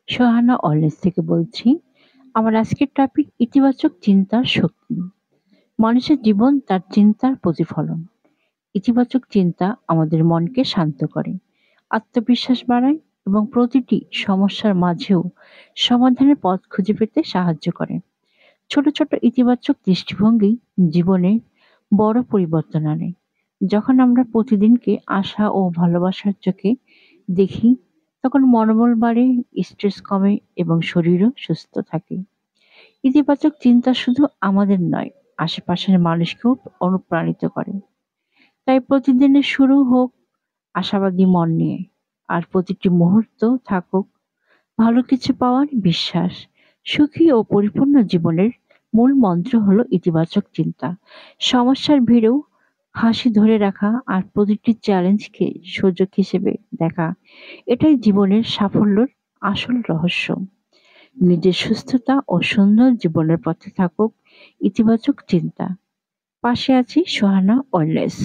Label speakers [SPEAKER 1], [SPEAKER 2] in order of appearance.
[SPEAKER 1] সোহানা অলনেস থেকে বলছি। আমার আজকের টপিক ইতিবাচক চিন্তার শক্তি। মানুষের জীবন তার চিন্তার প্রতিফলন। ইতিবাচক চিন্তা আমাদের মনকে শান্ত করে, আত্মবিশ্বাস বাড়ায় এবং প্রতিটি সমস্যার মাঝেও সমাধানের পথ খুঁজে পেতে সাহায্য করে। ছোট ছোট ইতিবাচক দৃষ্টিভঙ্গি জীবনে বড় পরিবর্তন আনে। যখন আমরা প্রতিদিনকে আশা ও ভালোবাসার চোখে দেখি, তখন মনোবল বাড়ে, স্ট্রেস কমে এবং শরীরও সুস্থ থাকে। ইতিবাচক চিন্তা শুধু আমাদের নয়, আশেপাশের মানুষকেও অনুপ্রাণিত করে। তাই প্রতিদিনের শুরু হোক আশাবাদী মন নিয়ে, আর প্রতিটি মুহূর্ত থাকুক ভালো কিছু পাওয়ার বিশ্বাস। সুখী ও পরিপূর্ণ জীবনের মূল মন্ত্র হলো ইতিবাচক চিন্তা। সমস্যার ভিড়েও হাসি ধরে রাখা আর প্রতিটি চ্যালেঞ্জকে সুযোগ হিসেবে দেখা, এটাই জীবনের সাফল্যের আসল রহস্য। নিজের সুস্থতা ও সুন্দর জীবনের পথে থাকুক ইতিবাচক চিন্তা। পাশে আছি সোহানা ওয়েলনেস।